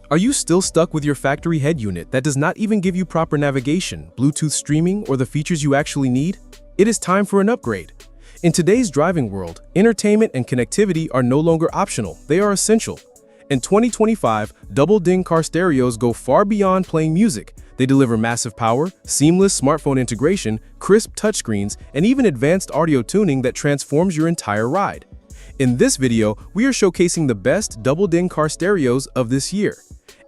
Are you still stuck with your factory head unit that does not even give you proper navigation, Bluetooth streaming, or the features you actually need? It is time for an upgrade. In today's driving world, entertainment and connectivity are no longer optional, they are essential. In 2025, double-DIN car stereos go far beyond playing music. They deliver massive power, seamless smartphone integration, crisp touchscreens, and even advanced audio tuning that transforms your entire ride. In this video, we are showcasing the best double-DIN car stereos of this year.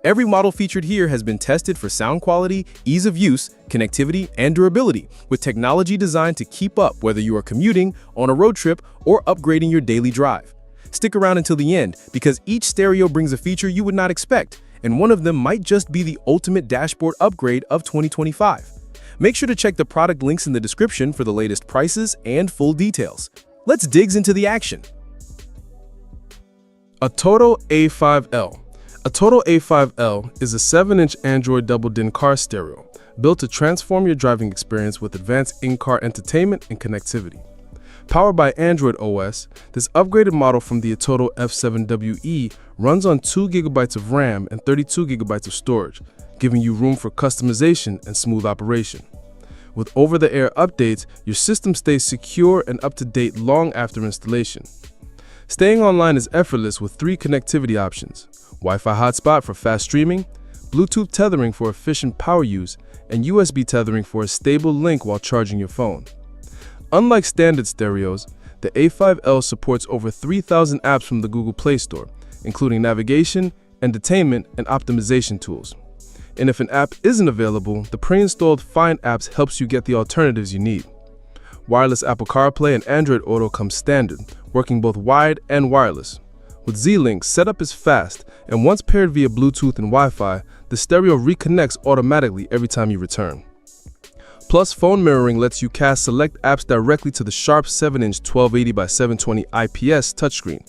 Every model featured here has been tested for sound quality, ease of use, connectivity, and durability, with technology designed to keep up whether you are commuting, on a road trip, or upgrading your daily drive. Stick around until the end, because each stereo brings a feature you would not expect, and one of them might just be the ultimate dashboard upgrade of 2025. Make sure to check the product links in the description for the latest prices and full details. Let's dig into the action. ATOTO A5L. ATOTO A5L is a 7-inch Android double-DIN car stereo built to transform your driving experience with advanced in-car entertainment and connectivity. Powered by Android OS, this upgraded model from the ATOTO F7WE runs on 2 GB of RAM and 32 GB of storage, giving you room for customization and smooth operation. With over-the-air updates, your system stays secure and up-to-date long after installation. Staying online is effortless with 3 connectivity options: Wi-Fi hotspot for fast streaming, Bluetooth tethering for efficient power use, and USB tethering for a stable link while charging your phone. Unlike standard stereos, the A5L supports over 3,000 apps from the Google Play Store, including navigation, entertainment, and optimization tools. And if an app isn't available, the pre-installed Find apps helps you get the alternatives you need. Wireless Apple CarPlay and Android Auto come standard, working both wired and wireless. With Z-Link, setup is fast, and once paired via Bluetooth and Wi-Fi, the stereo reconnects automatically every time you return. Plus, phone mirroring lets you cast select apps directly to the sharp 7-inch 1280 by 720 IPS touchscreen.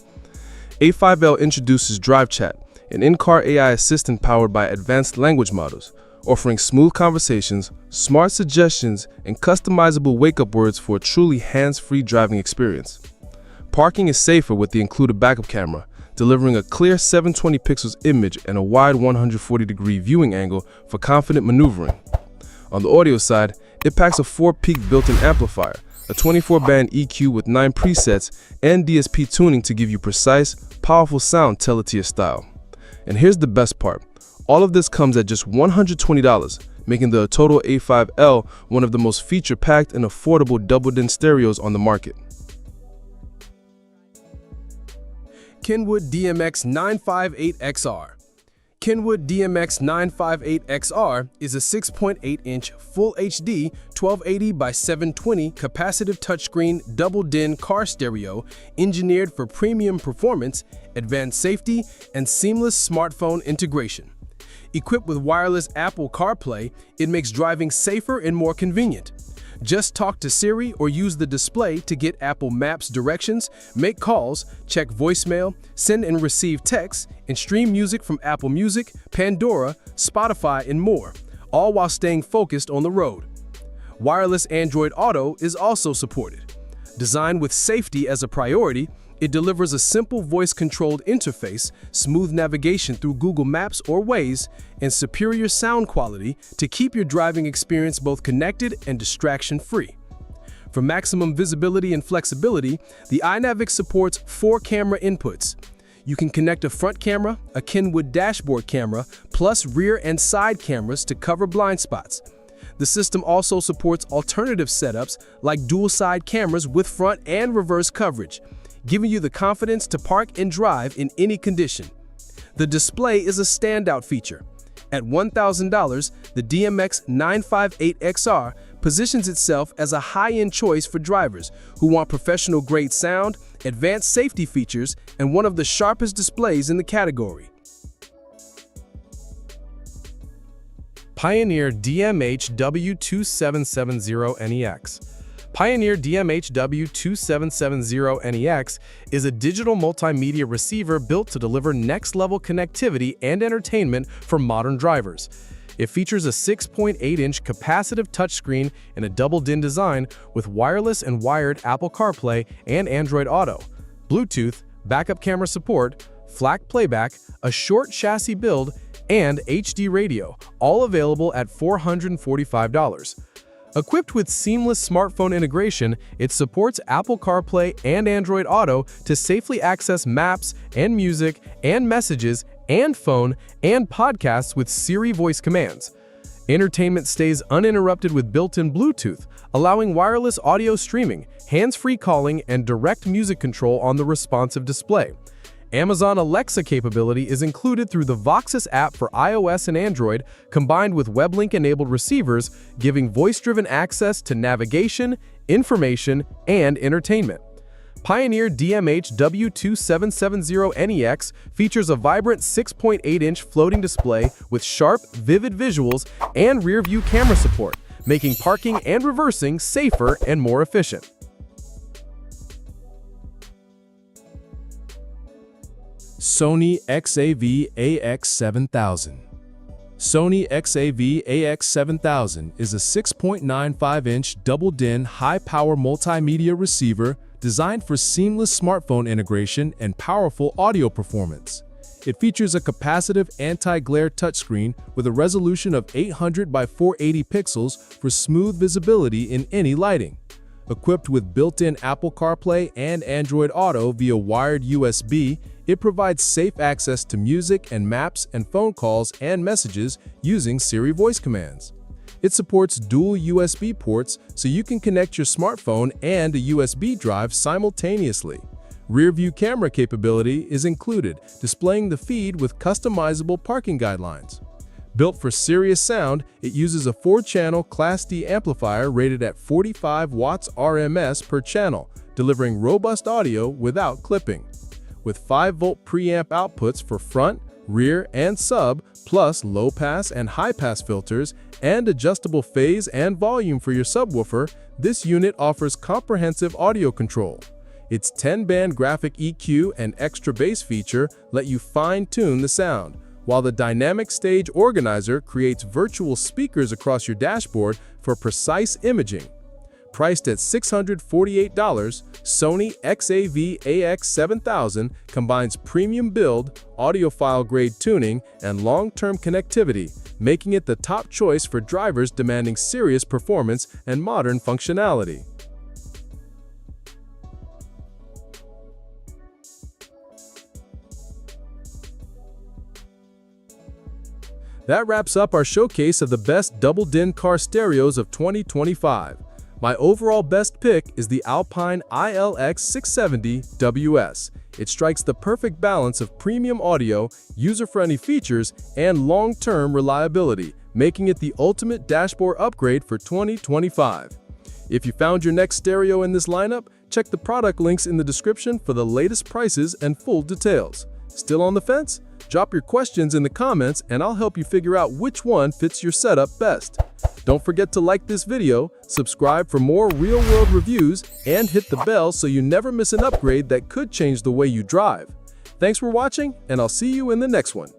A5L introduces Drive Chat, an in-car AI assistant powered by advanced language models, offering smooth conversations, smart suggestions, and customizable wake-up words for a truly hands-free driving experience. Parking is safer with the included backup camera, delivering a clear 720 pixels image and a wide 140-degree viewing angle for confident maneuvering. On the audio side, it packs a 4-peak built-in amplifier, a 24-band EQ with 9 presets, and DSP tuning to give you precise, powerful sound tailored to your style. And here's the best part. All of this comes at just $120, making the ATOTO A5L one of the most feature-packed and affordable double-DIN stereos on the market. KENWOOD DMX958XR. KENWOOD DMX958XR is a 6.8-inch Full HD 1280 by 720 capacitive touchscreen double-DIN car stereo engineered for premium performance, advanced safety, and seamless smartphone integration. Equipped with wireless Apple CarPlay, it makes driving safer and more convenient. Just talk to Siri or use the display to get Apple Maps directions, make calls, check voicemail, send and receive texts, and stream music from Apple Music, Pandora, Spotify, and more, all while staying focused on the road. Wireless Android Auto is also supported. Designed with safety as a priority, it delivers a simple voice-controlled interface, smooth navigation through Google Maps or Waze, and superior sound quality to keep your driving experience both connected and distraction-free. For maximum visibility and flexibility, the iNavix supports 4 camera inputs. You can connect a front camera, a KENWOOD dashboard camera, plus rear and side cameras to cover blind spots. The system also supports alternative setups like dual-side cameras with front and reverse coverage, giving you the confidence to park and drive in any condition. The display is a standout feature. At $1,000, the DMX958XR positions itself as a high-end choice for drivers who want professional-grade sound, advanced safety features, and one of the sharpest displays in the category. Pioneer DMH-W2770NEX. Pioneer DMH-W2770NEX is a digital multimedia receiver built to deliver next-level connectivity and entertainment for modern drivers. It features a 6.8-inch capacitive touchscreen and a double-DIN design with wireless and wired Apple CarPlay and Android Auto, Bluetooth, backup camera support, FLAC playback, a short chassis build, and HD radio, all available at $445. Equipped with seamless smartphone integration, it supports Apple CarPlay and Android Auto to safely access maps and music and messages and phone and podcasts with Siri voice commands. Entertainment stays uninterrupted with built-in Bluetooth, allowing wireless audio streaming, hands-free calling, and direct music control on the responsive display. Amazon Alexa capability is included through the Voxus app for iOS and Android, combined with WebLink-enabled receivers, giving voice-driven access to navigation, information, and entertainment. Pioneer DMH-W2770NEX features a vibrant 6.8-inch floating display with sharp, vivid visuals and rear-view camera support, making parking and reversing safer and more efficient. Sony XAV-AX7000. Sony XAV-AX7000 is a 6.95-inch double-DIN high-power multimedia receiver designed for seamless smartphone integration and powerful audio performance. It features a capacitive anti-glare touchscreen with a resolution of 800 by 480 pixels for smooth visibility in any lighting. Equipped with built-in Apple CarPlay and Android Auto via wired USB, it provides safe access to music and maps and phone calls and messages using Siri voice commands. It supports dual USB ports so you can connect your smartphone and a USB drive simultaneously. Rear-view camera capability is included, displaying the feed with customizable parking guidelines. Built for serious sound, it uses a 4-channel Class D amplifier rated at 45 watts RMS per channel, delivering robust audio without clipping. With 5-volt preamp outputs for front, rear, and sub, plus low-pass and high-pass filters, and adjustable phase and volume for your subwoofer, this unit offers comprehensive audio control. Its 10-band graphic EQ and extra bass feature let you fine-tune the sound, while the dynamic stage organizer creates virtual speakers across your dashboard for precise imaging. Priced at $648, Sony XAV-AX7000 combines premium build, audiophile-grade tuning, and long-term connectivity, making it the top choice for drivers demanding serious performance and modern functionality. That wraps up our showcase of the best double-DIN car stereos of 2025. My overall best pick is the Alpine ILX670WS. It strikes the perfect balance of premium audio, user-friendly features, and long-term reliability, making it the ultimate dashboard upgrade for 2025. If you found your next stereo in this lineup, check the product links in the description for the latest prices and full details. Still on the fence? Drop your questions in the comments and I'll help you figure out which one fits your setup best. Don't forget to like this video, subscribe for more real-world reviews, and hit the bell so you never miss an upgrade that could change the way you drive. Thanks for watching, and I'll see you in the next one.